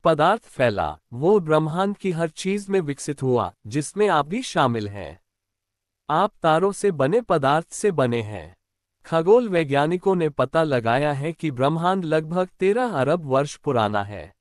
पदार्थ फैला, वो ब्रह्मांड की हर चीज में विकसित हुआ, जिसमें आप भी शामिल हैं। आप तारों से बने पदार्थ से बने हैं। खगोल वैज्ञानिकों ने पता लगाया है कि ब्रह्मांड लगभग 13 अरब वर्ष पुराना है।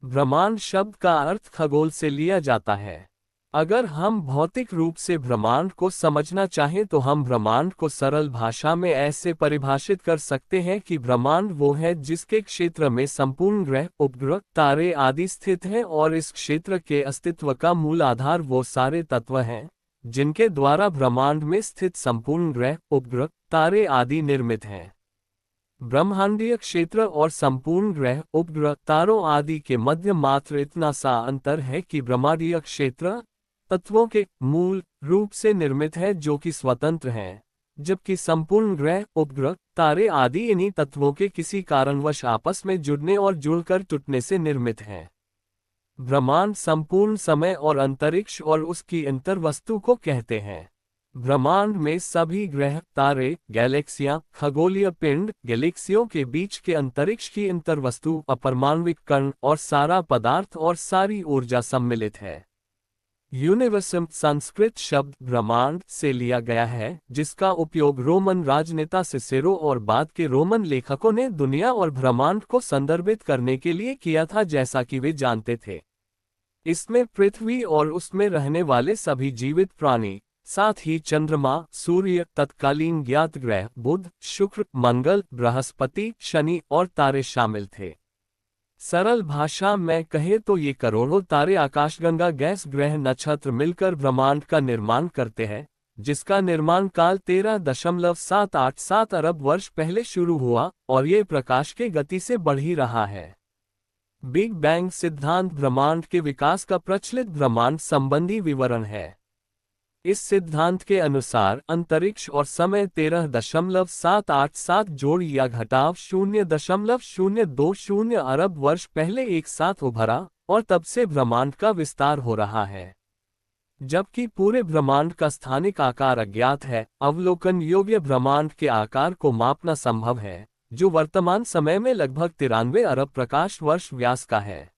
ब्रह्मांड शब्द का अर्थ खगोल से लिया जाता है। अगर हम भौतिक रूप से ब्रह्मांड को समझना चाहें तो हम ब्रह्मांड को सरल भाषा में ऐसे परिभाषित कर सकते हैं कि ब्रह्मांड वो है जिसके क्षेत्र में संपूर्ण ग्रह, उपग्रह, तारे आदि स्थित हैं और इस क्षेत्र के अस्तित्व का मूल आधार वो सारे तत्व हैं जिनके द्वारा ब्रह्मांड में स्थित संपूर्ण ग्रह, उपग्रह, तारे आदि निर्मित हैं। ब्रह्मांडीय क्षेत्र और संपूर्ण ग्रह, उपग्रह, तारों आदि के मध्य मात्र इतना सा अंतर है कि ब्रह्मांडीय क्षेत्र तत्वों के मूल रूप से निर्मित है जो कि स्वतंत्र हैं, जबकि संपूर्ण ग्रह, उपग्रह, तारे आदि इन्हीं तत्वों के किसी कारणवश आपस में जुड़ने और जुड़कर टूटने से निर्मित हैं। ब्रह्मांड संपूर्ण समय और अंतरिक्ष और उसकी अंतर्वस्तु को कहते हैं। ब्रह्मांड में सभी ग्रह, तारे, गैलेक्सियां, खगोलीय पिंड, गैलेक्सियों के बीच के अंतरिक्ष की अंतर्वस्तु, अपरमाणविक कण और सारा पदार्थ और सारी ऊर्जा सम्मिलित है। यूनिवर्सम संस्कृत शब्द ब्रह्मांड से लिया गया है, जिसका उपयोग रोमन राजनेता सिसेरो और बाद के रोमन लेखकों ने दुनिया और ब्रह्मांड को संदर्भित करने के लिए किया था, जैसा कि वे जानते थे। इसमें पृथ्वी और उसमें रहने वाले सभी जीवित प्राणी, साथ ही चंद्रमा, सूर्य, तत्कालीन ज्ञात ग्रह बुध, शुक्र, मंगल, बृहस्पति, शनि और तारे शामिल थे। सरल भाषा में कहे तो ये करोड़ों तारे, आकाशगंगा, गैस, ग्रह, नक्षत्र मिलकर ब्रह्मांड का निर्माण करते हैं, जिसका निर्माण काल 13.787 अरब वर्ष पहले शुरू हुआ और ये प्रकाश के गति से बढ़ ही रहा है। बिग बैंग सिद्धांत ब्रह्मांड के विकास का प्रचलित ब्रह्मांड संबंधी विवरण है। इस सिद्धांत के अनुसार अंतरिक्ष और समय 13.787 जोड़ या घटाव 0.020 अरब वर्ष पहले एक साथ उभरा और तब से ब्रह्मांड का विस्तार हो रहा है। जबकि पूरे ब्रह्मांड का स्थानिक आकार अज्ञात है, अवलोकन योग्य ब्रह्मांड के आकार को मापना संभव है, जो वर्तमान समय में लगभग 93 अरब प्रकाश वर्ष व्यास का है।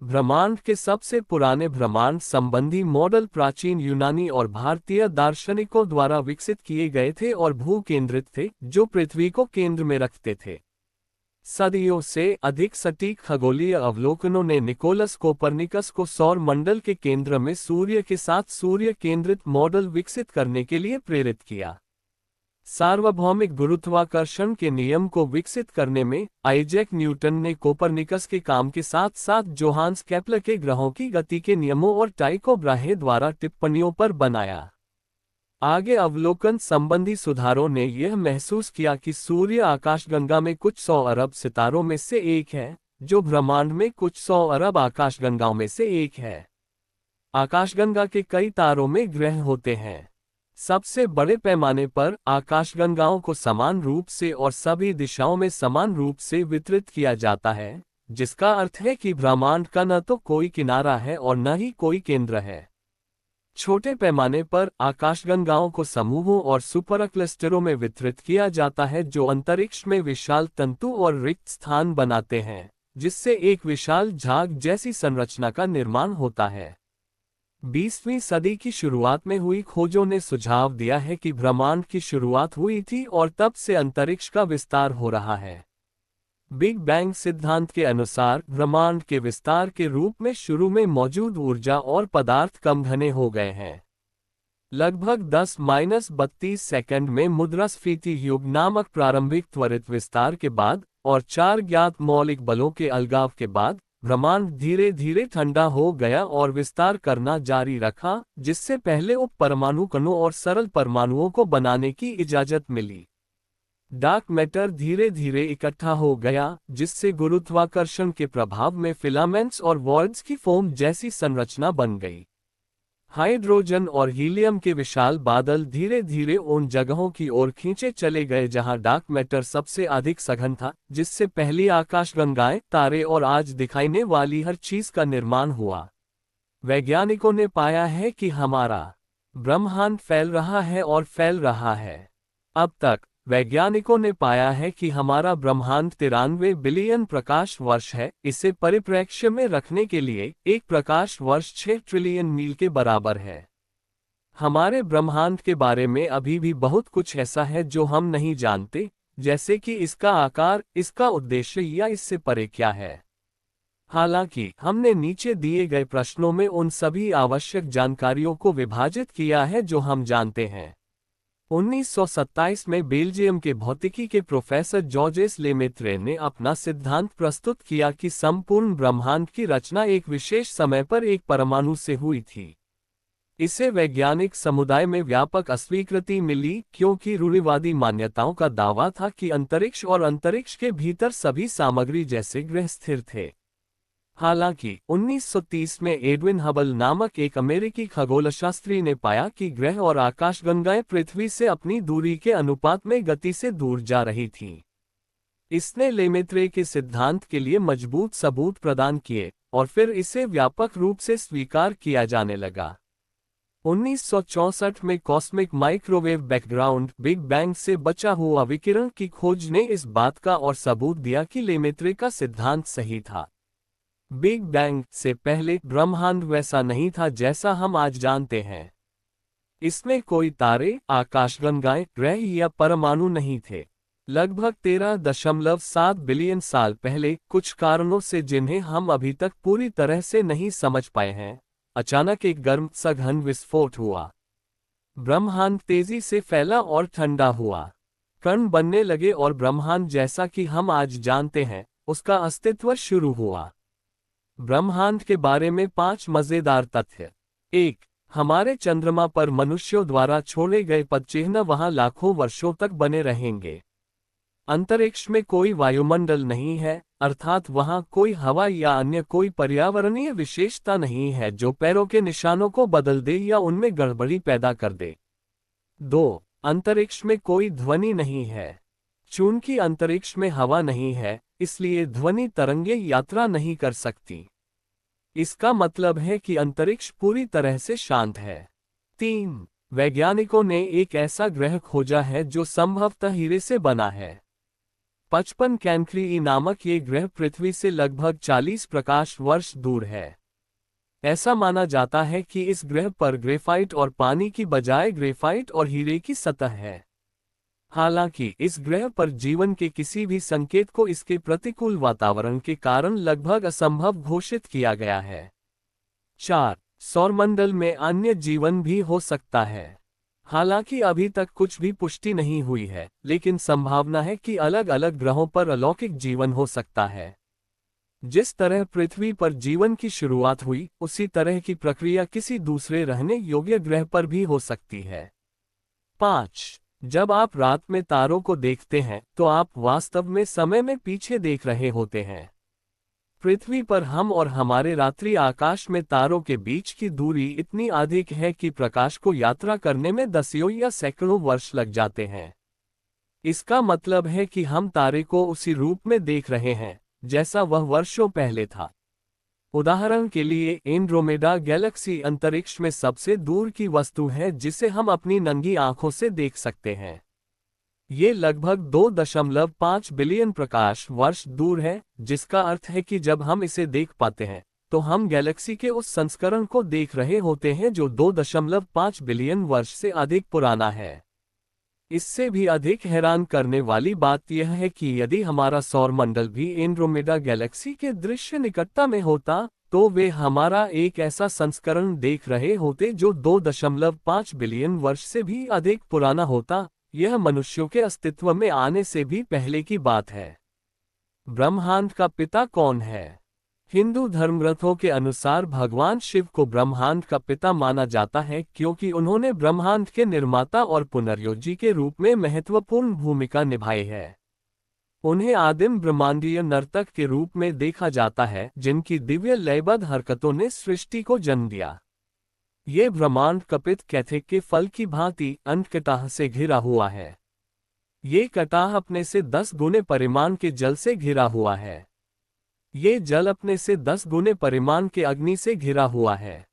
ब्रह्मांड के सबसे पुराने ब्रह्मांड संबंधी मॉडल प्राचीन यूनानी और भारतीय दार्शनिकों द्वारा विकसित किए गए थे और भू केंद्रित थे, जो पृथ्वी को केंद्र में रखते थे। सदियों से अधिक सटीक खगोलीय अवलोकनों ने निकोलस कोपरनिकस को सौर मंडल के केंद्र में सूर्य के साथ सूर्य केंद्रित मॉडल विकसित करने के लिए प्रेरित किया। सार्वभौमिक गुरुत्वाकर्षण के नियम को विकसित करने में आइजैक न्यूटन ने कोपरनिकस के काम के साथ साथ जोहान्स केपलर के ग्रहों की गति के नियमों और टाइको ब्राहे द्वारा टिप्पणियों पर बनाया। आगे अवलोकन संबंधी सुधारों ने यह महसूस किया कि सूर्य आकाशगंगा में कुछ 100 अरब सितारों में से एक है, जो ब्रह्मांड में कुछ 100 अरब आकाशगंगाओं में से एक है। आकाशगंगा के कई तारों में ग्रह होते हैं। सबसे बड़े पैमाने पर आकाशगंगाओं को समान रूप से और सभी दिशाओं में समान रूप से वितरित किया जाता है, जिसका अर्थ है कि ब्रह्मांड का न तो कोई किनारा है और न ही कोई केंद्र है। छोटे पैमाने पर आकाशगंगाओं को समूहों और सुपर क्लस्टरों में वितरित किया जाता है, जो अंतरिक्ष में विशाल तंतु और रिक्त स्थान बनाते हैं, जिससे एक विशाल झाग जैसी संरचना का निर्माण होता है। 20वीं सदी की शुरुआत में हुई खोजों ने सुझाव दिया है कि ब्रह्मांड की शुरुआत हुई थी और तब से अंतरिक्ष का विस्तार हो रहा है। बिग बैंग सिद्धांत के अनुसार ब्रह्मांड के विस्तार के रूप में शुरू में मौजूद ऊर्जा और पदार्थ कम घने हो गए हैं। लगभग 10-32 सेकंड में मुद्रास्फीति युग नामक प्रारंभिक त्वरित विस्तार के बाद और 4 ज्ञात मौलिक बलों के अलगाव के बाद ब्रह्मांड धीरे धीरे ठंडा हो गया और विस्तार करना जारी रखा, जिससे पहले उप परमाणु कणों और सरल परमाणुओं को बनाने की इजाजत मिली। डार्क मैटर धीरे धीरे इकट्ठा हो गया, जिससे गुरुत्वाकर्षण के प्रभाव में फिलामेंट्स और वॉइड्स की फोम जैसी संरचना बन गई। हाइड्रोजन और हीलियम के विशाल बादल धीरे धीरे उन जगहों की ओर खींचे चले गए जहां डार्क मैटर सबसे अधिक सघन था, जिससे पहली आकाशगंगाएं, तारे और आज दिखाईने वाली हर चीज का निर्माण हुआ। वैज्ञानिकों ने पाया है कि हमारा ब्रह्मांड फैल रहा है और फैल रहा है। अब तक वैज्ञानिकों ने पाया है कि हमारा ब्रह्मांड 93 बिलियन प्रकाश वर्ष है। इसे परिप्रेक्ष्य में रखने के लिए एक प्रकाश वर्ष 6 ट्रिलियन मील के बराबर है। हमारे ब्रह्मांड के बारे में अभी भी बहुत कुछ ऐसा है जो हम नहीं जानते, जैसे कि इसका आकार, इसका उद्देश्य या इससे परे क्या है। हालांकि हमने नीचे दिए गए प्रश्नों में उन सभी आवश्यक जानकारियों को विभाजित किया है जो हम जानते हैं। 1927 में बेल्जियम के भौतिकी के प्रोफेसर जॉर्जेस लेमेत्रे ने अपना सिद्धांत प्रस्तुत किया कि संपूर्ण ब्रह्मांड की रचना एक विशेष समय पर एक परमाणु से हुई थी। इसे वैज्ञानिक समुदाय में व्यापक अस्वीकृति मिली क्योंकि रूढ़िवादी मान्यताओं का दावा था कि अंतरिक्ष और अंतरिक्ष के भीतर सभी सामग्री जैसे ग्रह स्थिर थे। हालांकि 1930 में एडविन हबल नामक एक अमेरिकी खगोलशास्त्री ने पाया कि ग्रह और आकाशगंगाएं पृथ्वी से अपनी दूरी के अनुपात में गति से दूर जा रही थीं। इसने लेमेत्रे के सिद्धांत के लिए मजबूत सबूत प्रदान किए और फिर इसे व्यापक रूप से स्वीकार किया जाने लगा। 1964 में cosmic microwave background big bang से बचा हुआ विकिरण की खोज ने इस बात का और सबूत दिया कि लेमेत्रे का सिद्धांत सही था। बिग बैंग से पहले ब्रह्मांड वैसा नहीं था जैसा हम आज जानते हैं। इसमें कोई तारे, आकाशगंगाएं, ग्रह या परमाणु नहीं थे। लगभग 13.7 बिलियन साल पहले, कुछ कारणों से जिन्हें हम अभी तक पूरी तरह से नहीं समझ पाए हैं, अचानक एक गर्म सघन विस्फोट हुआ। ब्रह्मांड तेजी से फैला और ठंडा हुआ। कण बनने लगे और ब्रह्मांड जैसा कि हम आज जानते हैं, उसका अस्तित्व शुरू हुआ। ब्रह्मांड के बारे में 5 मजेदार तथ्य। 1. हमारे चंद्रमा पर मनुष्यों द्वारा छोड़े गए पदचिह्न वहां लाखों वर्षों तक बने रहेंगे। अंतरिक्ष में कोई वायुमंडल नहीं है, अर्थात वहां कोई हवा या अन्य कोई पर्यावरणीय विशेषता नहीं है जो पैरों के निशानों को बदल दे या उनमें गड़बड़ी पैदा कर दे। 2. अंतरिक्ष में कोई ध्वनि नहीं है। चूंकि अंतरिक्ष में हवा नहीं है, इसलिए ध्वनि तरंगें यात्रा नहीं कर सकती। इसका मतलब है कि अंतरिक्ष पूरी तरह से शांत है। 3. वैज्ञानिकों ने एक ऐसा ग्रह खोजा है जो संभवतः हीरे से बना है। 55 कैंक्री नामक ये ग्रह पृथ्वी से लगभग 40 प्रकाश वर्ष दूर है। ऐसा माना जाता है कि इस ग्रह पर ग्रेफाइट और पानी की बजाय ग्रेफाइट और हीरे की सतह है। हालांकि इस ग्रह पर जीवन के किसी भी संकेत को इसके प्रतिकूल वातावरण के कारण लगभग असंभव घोषित किया गया है। 4. सौरमंडल में अन्य जीवन भी हो सकता है। हालांकि अभी तक कुछ भी पुष्टि नहीं हुई है, लेकिन संभावना है कि अलग अलग ग्रहों पर अलौकिक जीवन हो सकता है। जिस तरह पृथ्वी पर जीवन की शुरुआत हुई, उसी तरह की प्रक्रिया किसी दूसरे रहने योग्य ग्रह पर भी हो सकती है। 5. जब आप रात में तारों को देखते हैं, तो आप वास्तव में समय में पीछे देख रहे होते हैं। पृथ्वी पर हम और हमारे रात्रि आकाश में तारों के बीच की दूरी इतनी अधिक है कि प्रकाश को यात्रा करने में दसियों या सैकड़ों वर्ष लग जाते हैं। इसका मतलब है कि हम तारे को उसी रूप में देख रहे हैं जैसा वह वर्षों पहले था। उदाहरण के लिए, एंड्रोमेडा गैलेक्सी अंतरिक्ष में सबसे दूर की वस्तु है जिसे हम अपनी नंगी आंखों से देख सकते हैं। ये लगभग 2.5 बिलियन प्रकाश वर्ष दूर है, जिसका अर्थ है कि जब हम इसे देख पाते हैं, तो हम गैलेक्सी के उस संस्करण को देख रहे होते हैं जो 2.5 बिलियन वर्ष से अधिक पुराना है। इससे भी अधिक हैरान करने वाली बात यह है कि यदि हमारा सौरमंडल भी एंड्रोमेडा गैलेक्सी के दृश्य निकटता में होता, तो वे हमारा एक ऐसा संस्करण देख रहे होते जो 2.5 बिलियन वर्ष से भी अधिक पुराना होता। यह मनुष्यों के अस्तित्व में आने से भी पहले की बात है। ब्रह्मांड का पिता कौन है? हिंदू धर्मग्रंथों के अनुसार भगवान शिव को ब्रह्मांड का पिता माना जाता है क्योंकि उन्होंने ब्रह्मांड के निर्माता और पुनर्योजी के रूप में महत्वपूर्ण भूमिका निभाई है। उन्हें आदिम ब्रह्मांडीय नर्तक के रूप में देखा जाता है जिनकी दिव्य लयबद्ध हरकतों ने सृष्टि को जन्म दिया। ये ब्रह्मांड कपित कैथे के फल की भांति अंतकटाह से घिरा हुआ है। ये कटाह अपने से 10 गुने परिमाण के जल से घिरा हुआ है। ये जल अपने से 10 गुने परिमाण के अग्नि से घिरा हुआ है।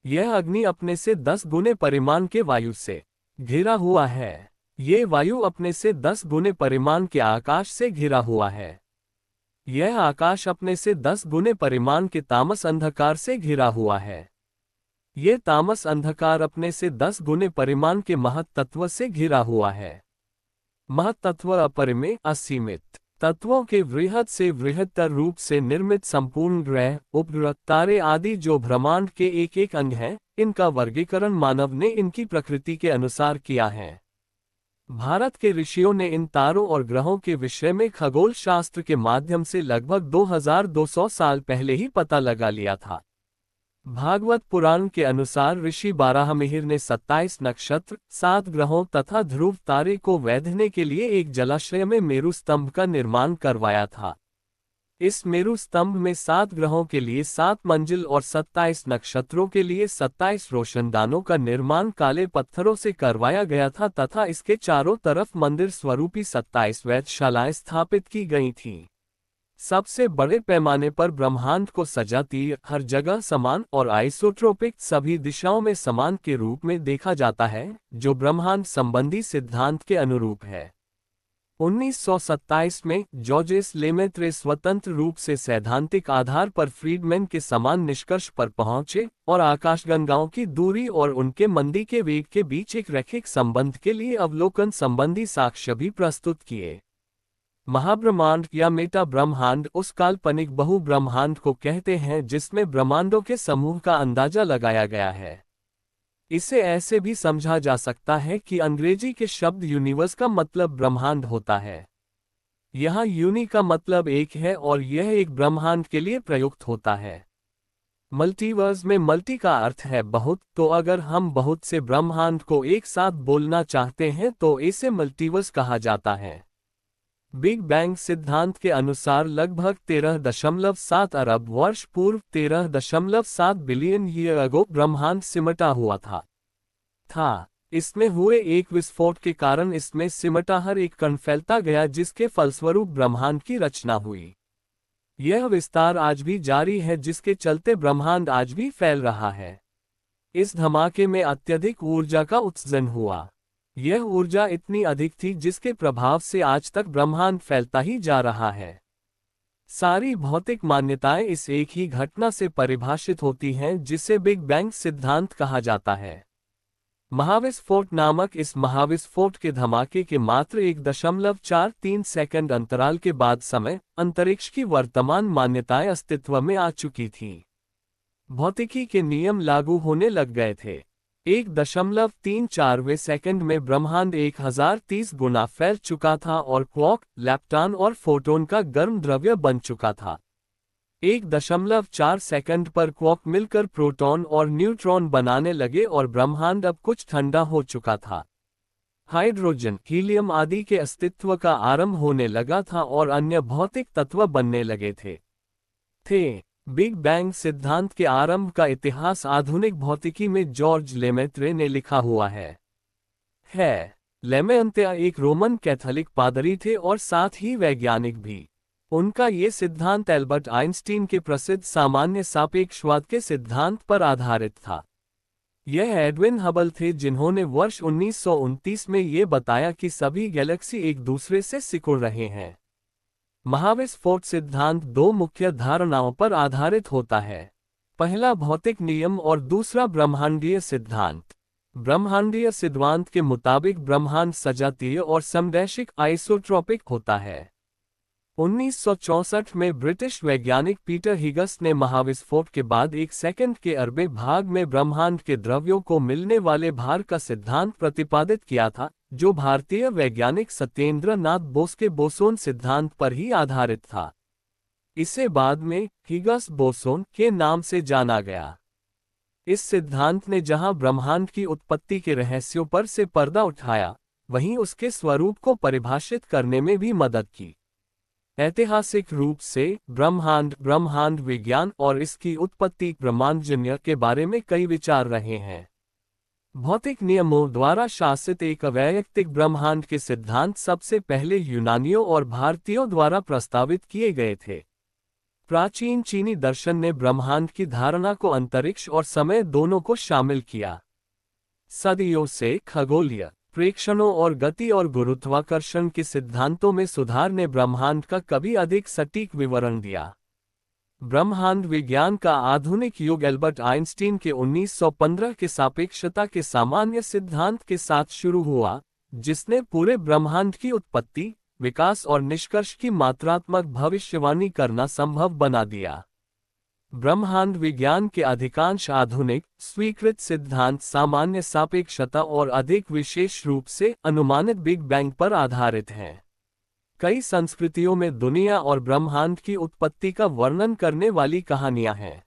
यह अग्नि अपने से 10 गुने परिमाण के वायु से घिरा हुआ है। ये वायु अपने से 10 गुने परिमाण के आकाश से घिरा हुआ है। यह आकाश अपने से 10 गुने परिमाण के तामस अंधकार से घिरा हुआ है। ये तामस अंधकार अपने से 10 गुने परिमाण के महत तत्व से घिरा हुआ है। महत तत्व अपरिमेय, असीमित तत्वों के वृहद से वृहत्तर रूप से निर्मित संपूर्ण ग्रह, उपग्रह, तारे आदि जो ब्रह्मांड के एक एक अंग हैं, इनका वर्गीकरण मानव ने इनकी प्रकृति के अनुसार किया है। भारत के ऋषियों ने इन तारों और ग्रहों के विषय में खगोल शास्त्र के माध्यम से लगभग 2200 साल पहले ही पता लगा लिया था। भागवत पुराण के अनुसार ऋषि बाराहमिहिर ने 27 नक्षत्र, 7 ग्रहों तथा ध्रुव तारे को वैधने के लिए एक जलाशय में मेरु स्तंभ का निर्माण करवाया था। इस मेरु स्तंभ में 7 ग्रहों के लिए 7 मंजिल और 27 नक्षत्रों के लिए 27 रोशनदानों का निर्माण काले पत्थरों से करवाया गया था तथा इसके चारों तरफ मंदिर स्वरूपी 27 वेधशालाएं स्थापित की गई थीं। सबसे बड़े पैमाने पर ब्रह्मांड को सजाती हर जगह समान और आइसोट्रोपिक सभी दिशाओं में समान के रूप में देखा जाता है, जो ब्रह्मांड संबंधी सिद्धांत के अनुरूप है। 1927 में जॉर्जेस लेमेत्रे स्वतंत्र रूप से सैद्धांतिक आधार पर फ्रीडमैन के समान निष्कर्ष पर पहुंचे और आकाशगंगाओं की दूरी और उनके मंदी के वेग के बीच एक रैखिक संबंध के लिए अवलोकन संबंधी साक्ष्य भी प्रस्तुत किए। महाब्रह्मांड या मेटा ब्रह्मांड उस काल्पनिक बहु ब्रह्मांड को कहते हैं जिसमें ब्रह्मांडों के समूह का अंदाजा लगाया गया है। इसे ऐसे भी समझा जा सकता है कि अंग्रेजी के शब्द यूनिवर्स का मतलब ब्रह्मांड होता है। यहाँ यूनि का मतलब एक है और यह एक ब्रह्मांड के लिए प्रयुक्त होता है। मल्टीवर्स में मल्टी का अर्थ है बहुत, तो अगर हम बहुत से ब्रह्मांड को एक साथ बोलना चाहते हैं तो इसे मल्टीवर्स कहा जाता है। बिग बैंग सिद्धांत के अनुसार लगभग 13.7 अरब वर्ष पूर्व 13.7 बिलियन ईयर अगो ब्रह्मांड सिमटा हुआ था। इसमें हुए एक विस्फोट के कारण इसमें सिमटा हर एक कण फैलता गया जिसके फलस्वरूप ब्रह्मांड की रचना हुई। यह विस्तार आज भी जारी है जिसके चलते ब्रह्मांड आज भी फैल रहा है। इस धमाके में अत्यधिक ऊर्जा का उत्सर्जन हुआ। यह ऊर्जा इतनी अधिक थी जिसके प्रभाव से आज तक ब्रह्मांड फैलता ही जा रहा है। सारी भौतिक मान्यताएं इस एक ही घटना से परिभाषित होती हैं जिसे बिग बैंग सिद्धांत कहा जाता है। महाविस्फोट नामक इस महाविस्फोट के धमाके के मात्र 1.43 सेकंड अंतराल के बाद समय अंतरिक्ष की वर्तमान मान्यताएं अस्तित्व में आ चुकी थीं। भौतिकी के नियम लागू होने लग गए थे। 1.34वें सेकंड में ब्रह्मांड 1030 गुना फैल चुका था और क्वार्क, लैप्टॉन और फोटोन का गर्म द्रव्य बन चुका था। 1.4 सेकंड पर क्वार्क मिलकर प्रोटॉन और न्यूट्रॉन बनाने लगे और ब्रह्मांड अब कुछ ठंडा हो चुका था। हाइड्रोजन, हीलियम आदि के अस्तित्व का आरंभ होने लगा था और अन्य भौतिक तत्व बनने लगे थे। बिग बैंग सिद्धांत के आरंभ का इतिहास आधुनिक भौतिकी में जॉर्ज लेमेत्रे ने लिखा हुआ है। लेमेंत्रे एक रोमन कैथोलिक पादरी थे और साथ ही वैज्ञानिक भी। उनका ये सिद्धांत एल्बर्ट आइंस्टीन के प्रसिद्ध सामान्य सापेक्षवाद के सिद्धांत पर आधारित था। यह एडविन हबल थे जिन्होंने वर्ष 1929 में ये बताया कि सभी गैलेक्सी एक दूसरे से सिकुड़ रहे हैं। महाविस्फोट सिद्धांत दो मुख्य धारणाओं पर आधारित होता है। पहला भौतिक नियम और दूसरा ब्रह्मांडीय सिद्धांत। ब्रह्मांडीय सिद्धांत के मुताबिक ब्रह्मांड सजातीय और समदैशिक आइसोट्रोपिक होता है। 1964 में ब्रिटिश वैज्ञानिक पीटर हिगस ने महाविस्फोट के बाद 1 सेकंड के अरबे भाग में ब्रह्मांड के द्रव्यों को मिलने वाले भार का सिद्धांत प्रतिपादित किया था, जो भारतीय वैज्ञानिक सत्येंद्र नाथ बोस के बोसोन सिद्धांत पर ही आधारित था। इसे बाद में हिगस बोसोन के नाम से जाना गया। इस सिद्धांत ने जहां ब्रह्मांड की उत्पत्ति के रहस्यों पर से पर्दा उठाया, वहीं उसके स्वरूप को परिभाषित करने में भी मदद की। ऐतिहासिक रूप से ब्रह्मांड विज्ञान और इसकी उत्पत्ति ब्रह्मांडजन्य के बारे में कई विचार रहे हैं। भौतिक नियमों द्वारा शासित एक अवैयक्तिक ब्रह्मांड के सिद्धांत सबसे पहले यूनानियों और भारतीयों द्वारा प्रस्तावित किए गए थे। प्राचीन चीनी दर्शन ने ब्रह्मांड की धारणा को अंतरिक्ष और समय दोनों को शामिल किया। सदियों से खगोलीय प्रेक्षणों और गति और गुरुत्वाकर्षण के सिद्धांतों में सुधार ने ब्रह्मांड का कभी अधिक सटीक विवरण दिया। ब्रह्मांड विज्ञान का आधुनिक युग एल्बर्ट आइंस्टीन के 1915 के सापेक्षता के सामान्य सिद्धांत के साथ शुरू हुआ, जिसने पूरे ब्रह्मांड की उत्पत्ति, विकास और निष्कर्ष की मात्रात्मक भविष्यवाणी करना संभव बना दिया। ब्रह्मांड विज्ञान के अधिकांश आधुनिक स्वीकृत सिद्धांत सामान्य सापेक्षता और अधिक विशेष रूप से अनुमानित बिग बैंग पर आधारित हैं। कई संस्कृतियों में दुनिया और ब्रह्मांड की उत्पत्ति का वर्णन करने वाली कहानियां हैं।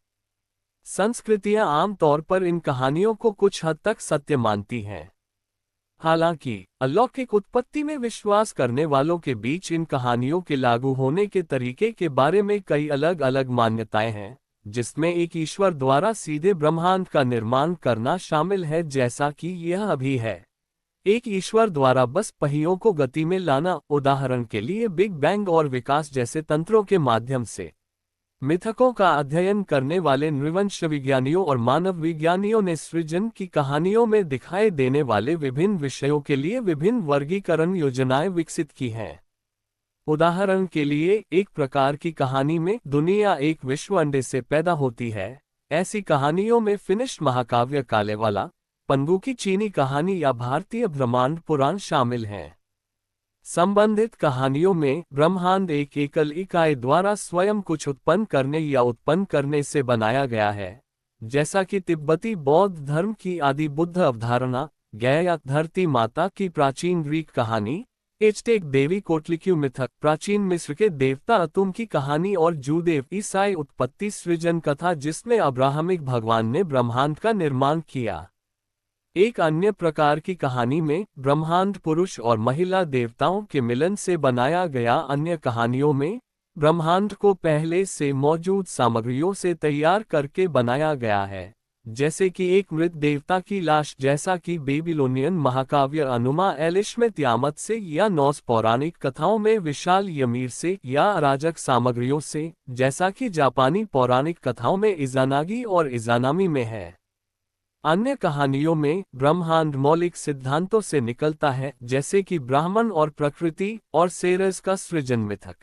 संस्कृतियां आमतौर पर इन कहानियों को कुछ हद तक सत्य मानती हैं। हालांकि अलौकिक उत्पत्ति में विश्वास करने वालों के बीच इन कहानियों के लागू होने के तरीके के बारे में कई अलग अलग मान्यताएं हैं, जिसमें एक ईश्वर द्वारा सीधे ब्रह्मांड का निर्माण करना शामिल है, जैसा कि यह अभी है। एक ईश्वर द्वारा बस पहियों को गति में लाना, उदाहरण के लिए बिग बैंग और विकास जैसे तंत्रों के माध्यम से। मिथकों का अध्ययन करने वाले नृवंश विज्ञानियों और मानव विज्ञानियों ने सृजन की कहानियों में दिखाई देने वाले विभिन्न विषयों के लिए विभिन्न वर्गीकरण योजनाएं विकसित की हैं। उदाहरण के लिए, एक प्रकार की कहानी में दुनिया एक विश्व अंडे से पैदा होती है। ऐसी कहानियों में फिनिश महाकाव्य कालेवाला, पंगु की चीनी कहानी या भारतीय ब्रह्मांड पुराण शामिल हैं। संबंधित कहानियों में ब्रह्मांड एक एकल इकाई द्वारा स्वयं कुछ उत्पन्न करने या उत्पन्न करने से बनाया गया है, जैसा कि तिब्बती बौद्ध धर्म की आदि बुद्ध अवधारणा, गैया धरती माता की प्राचीन ग्रीक कहानी, एज़टेक देवी कोटलिक्यू मिथक, प्राचीन मिस्र के देवता अतुम की कहानी और जूदेव ईसाई उत्पत्ति सृजन कथा, जिसमें अब्राहमिक भगवान ने ब्रह्मांड का निर्माण किया। एक अन्य प्रकार की कहानी में ब्रह्मांड पुरुष और महिला देवताओं के मिलन से बनाया गया। अन्य कहानियों में ब्रह्मांड को पहले से मौजूद सामग्रियों से तैयार करके बनाया गया है, जैसे कि एक मृत देवता की लाश, जैसा कि बेबीलोनियन महाकाव्य अनुमा एलिश में तियामत से, या नॉर्स पौराणिक कथाओं में विशाल ymir से, या अराजक सामग्रियों से, जैसा कि जापानी पौराणिक कथाओं में इज़ानागी और इज़ानामी में है। अन्य कहानियों में ब्रह्मांड मौलिक सिद्धांतों से निकलता है, जैसे कि ब्राह्मण और प्रकृति और सेरेस का सृजन मिथक।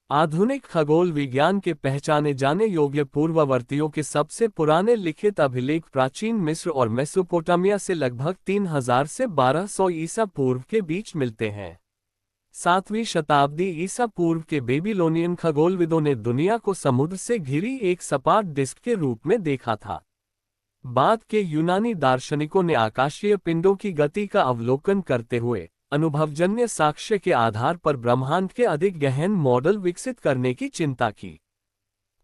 आधुनिक खगोल विज्ञान के पहचाने जाने योग्य पूर्ववर्तियों के सबसे पुराने लिखित अभिलेख प्राचीन मिस्र और मेसोपोटामिया से लगभग 3000 से 1200 ईसा पूर्व के बीच मिलते हैं। 7वीं शताब्दी ईसा पूर्व के बेबीलोनियन खगोलविदों ने दुनिया को समुद्र से घिरी एक सपाट डिस्क के रूप में देखा था। बाद के यूनानी दार्शनिकों ने आकाशीय पिंडों की गति का अवलोकन करते हुए अनुभवजन्य साक्ष्य के आधार पर ब्रह्मांड के अधिक गहन मॉडल विकसित करने की चिंता की।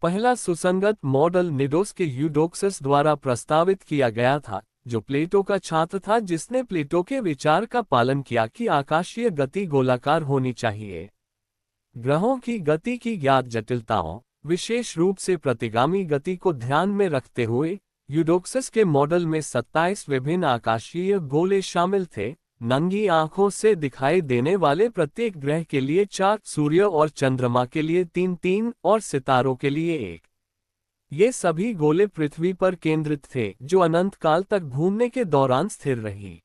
पहला सुसंगत मॉडल निडोस के यूडोक्सस द्वारा प्रस्तावित किया गया था, जो प्लेटो का छात्र था, जिसने प्लेटो के विचार का पालन किया कि आकाशीय गति गोलाकार होनी चाहिए। ग्रहों की गति की ज्ञात जटिलताओं, विशेष रूप से प्रतिगामी गति को ध्यान में रखते हुए यूडोक्सस के मॉडल में 27 विभिन्न आकाशीय गोले शामिल थे। नंगी आंखों से दिखाई देने वाले प्रत्येक ग्रह के लिए 4, सूर्य और चंद्रमा के लिए 3-3 और सितारों के लिए 1। ये सभी गोले पृथ्वी पर केंद्रित थे, जो अनंत काल तक घूमने के दौरान स्थिर रही।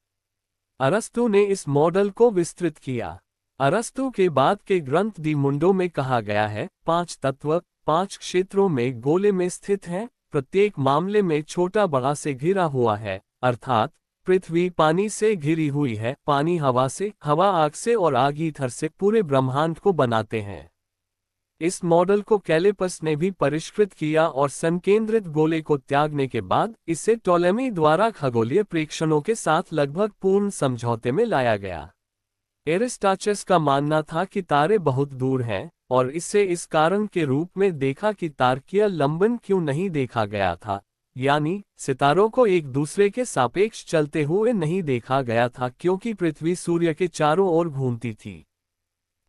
अरस्तु ने इस मॉडल को विस्तृत किया। अरस्तु के बाद के ग्रंथ दी मुंडो में कहा गया है, 5 तत्व 5 क्षेत्रों में गोले में स्थित हैं, प्रत्येक मामले में छोटा बड़ा से घिरा हुआ है, अर्थात पृथ्वी पानी से घिरी हुई है, पानी हवा से, हवा आग से और आग ईथर से पूरे ब्रह्मांड को बनाते हैं। इस मॉडल को कैलिपस ने भी परिष्कृत किया और संकेंद्रित गोले को त्यागने के बाद इसे टोलेमी द्वारा खगोलीय प्रेक्षणों के साथ लगभग पूर्ण समझौते में लाया गया। एरिस्टाचस का मानना था कि तारे बहुत दूर हैं, और इसे इस कारण के रूप में देखा कि तारकीय लंबन क्यों नहीं देखा गया था, यानी सितारों को एक दूसरे के सापेक्ष चलते हुए नहीं देखा गया था, क्योंकि पृथ्वी सूर्य के चारों ओर घूमती थी।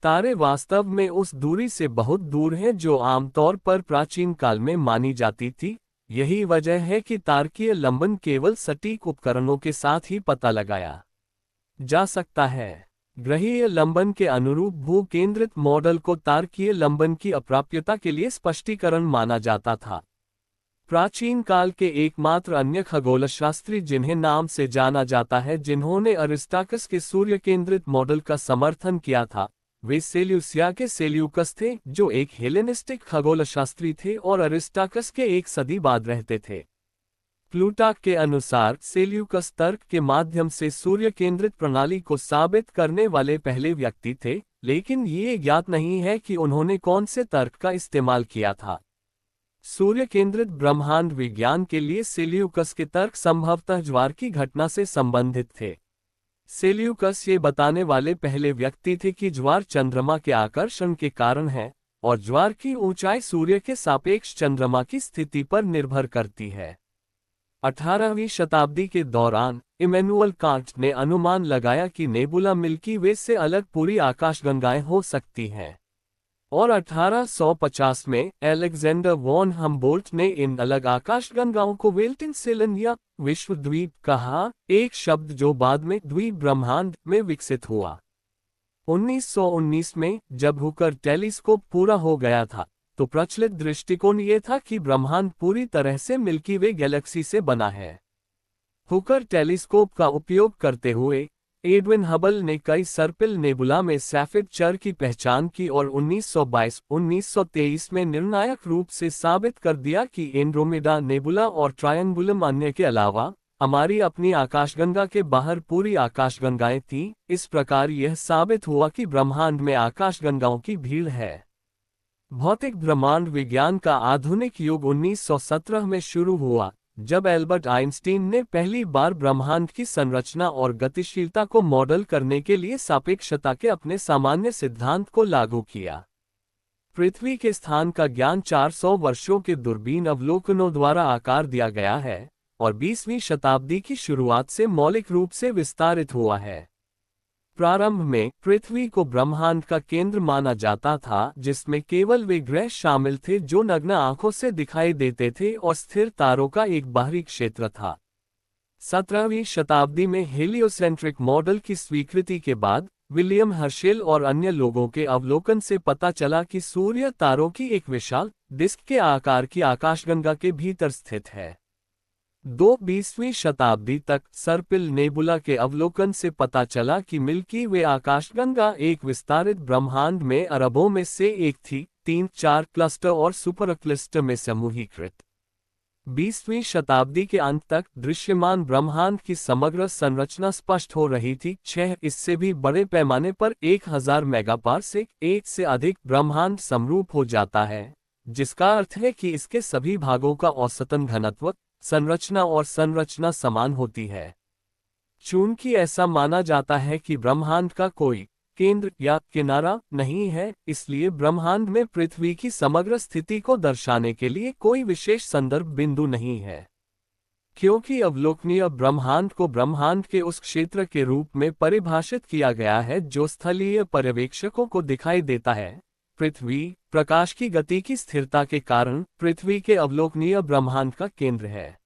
तारे वास्तव में उस दूरी से बहुत दूर हैं जो आमतौर पर प्राचीन काल में मानी जाती थी। यही वजह है कि तारकीय लंबन केवल सटीक उपकरणों के साथ ही पता लगाया जा सकता है। ग्रहीय लंबन के अनुरूप भू केंद्रित मॉडल को तारकीय लंबन की अप्राप्यता के लिए स्पष्टीकरण माना जाता था। प्राचीन काल के एकमात्र अन्य खगोलशास्त्री जिन्हें नाम से जाना जाता है जिन्होंने अरिस्टाकस के सूर्य केंद्रित मॉडल का समर्थन किया था, वे सेल्यूसिया के सेल्यूकस थे, जो एक हेलेनिस्टिक खगोलशास्त्री थे और अरिस्टाकस के एक सदी बाद रहते थे। प्लूटार्क के अनुसार सेल्यूकस तर्क के माध्यम से सूर्य केंद्रित प्रणाली को साबित करने वाले पहले व्यक्ति थे, लेकिन ये ज्ञात नहीं है कि उन्होंने कौन से तर्क का इस्तेमाल किया था। सूर्य केंद्रित ब्रह्मांड विज्ञान के लिए सेल्यूकस के तर्क संभवतः ज्वार की घटना से संबंधित थे। सेल्यूकस ये बताने वाले पहले व्यक्ति थे कि ज्वार चंद्रमा के आकर्षण के कारण है और ज्वार की ऊंचाई सूर्य के सापेक्ष चंद्रमा की स्थिति पर निर्भर करती है। 18वीं शताब्दी के दौरान इमैनुअल कांट ने अनुमान लगाया कि नेबुला मिल्की वे से अलग पूरी आकाशगंगाएं हो सकती हैं, और 1850 में अलेक्जेंडर वॉन हम्बोल्ट ने इन अलग आकाशगंगाओं को वेल्टिंगसेलन या विश्व द्वीप कहा, एक शब्द जो बाद में द्वीप ब्रह्मांड में विकसित हुआ। 1919 में जब हुकर टेलीस्कोप पूरा हो गया था, तो प्रचलित दृष्टिकोण ये था कि ब्रह्मांड पूरी तरह से मिल्की वे गैलेक्सी से बना है। हुकर टेलीस्कोप का उपयोग करते हुए एडविन हबल ने कई सर्पिल नेबुला में सैफिड चर की पहचान की और 1922-1923 में निर्णायक रूप से साबित कर दिया कि एंड्रोमेडा नेबुला और ट्रायंगुलम अन्य के अलावा हमारी अपनी आकाशगंगा के बाहर पूरी आकाशगंगाएं थीं। इस प्रकार यह साबित हुआ कि ब्रह्मांड में आकाशगंगाओं की भीड़ है। भौतिक ब्रह्मांड विज्ञान का आधुनिक युग 1917 में शुरू हुआ, जब एल्बर्ट आइंस्टीन ने पहली बार ब्रह्मांड की संरचना और गतिशीलता को मॉडल करने के लिए सापेक्षता के अपने सामान्य सिद्धांत को लागू किया। पृथ्वी के स्थान का ज्ञान 400 वर्षों के दूरबीन अवलोकनों द्वारा आकार दिया गया है और 20वीं शताब्दी की शुरुआत से मौलिक रूप से विस्तारित हुआ है। प्रारंभ में पृथ्वी को ब्रह्मांड का केंद्र माना जाता था, जिसमें केवल वे ग्रह शामिल थे जो नग्न आंखों से दिखाई देते थे और स्थिर तारों का एक बाहरी क्षेत्र था। 17वीं शताब्दी में हेलियोसेंट्रिक मॉडल की स्वीकृति के बाद विलियम हर्शेल और अन्य लोगों के अवलोकन से पता चला कि सूर्य तारों की एक विशाल डिस्क के आकार की आकाशगंगा के भीतर स्थित है। 20वीं शताब्दी तक सर्पिल नेबुला के अवलोकन से पता चला कि मिल्की वे आकाशगंगा एक विस्तारित ब्रह्मांड में अरबों में से एक थी, 3-4 क्लस्टर और सुपर क्लस्टर में समूहीकृत। 20वीं शताब्दी के अंत तक दृश्यमान ब्रह्मांड की समग्र संरचना स्पष्ट हो रही थी। 6 इससे भी बड़े पैमाने पर 1000 मेगापार्सेक एक से अधिक ब्रह्मांड समरूप हो जाता है, जिसका अर्थ है कि इसके सभी भागों का औसतन घनत्व, संरचना और संरचना समान होती है। चूंकि ऐसा माना जाता है कि ब्रह्मांड का कोई केंद्र या किनारा नहीं है, इसलिए ब्रह्मांड में पृथ्वी की समग्र स्थिति को दर्शाने के लिए कोई विशेष संदर्भ बिंदु नहीं है। क्योंकि अवलोकनीय ब्रह्मांड को ब्रह्मांड के उस क्षेत्र के रूप में परिभाषित किया गया है जो स्थलीय पर्यवेक्षकों को दिखाई देता है, पृथ्वी प्रकाश की गति की स्थिरता के कारण पृथ्वी के अवलोकनीय ब्रह्मांड का केंद्र है।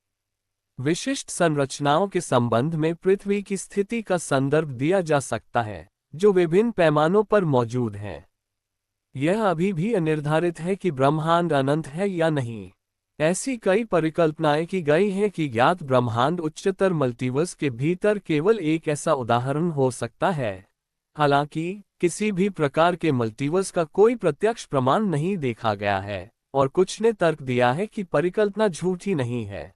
विशिष्ट संरचनाओं के संबंध में पृथ्वी की स्थिति का संदर्भ दिया जा सकता है, जो विभिन्न पैमानों पर मौजूद हैं। यह अभी भी अनिर्धारित है कि ब्रह्मांड अनंत है या नहीं। ऐसी कई परिकल्पनाएं की गई हैं कि ज्ञात ब्रह्मांड उच्चतर मल्टीवर्स के भीतर केवल एक ऐसा उदाहरण हो सकता है। हालांकि किसी भी प्रकार के मल्टीवर्स का कोई प्रत्यक्ष प्रमाण नहीं देखा गया है और कुछ ने तर्क दिया है कि परिकल्पना झूठी नहीं है।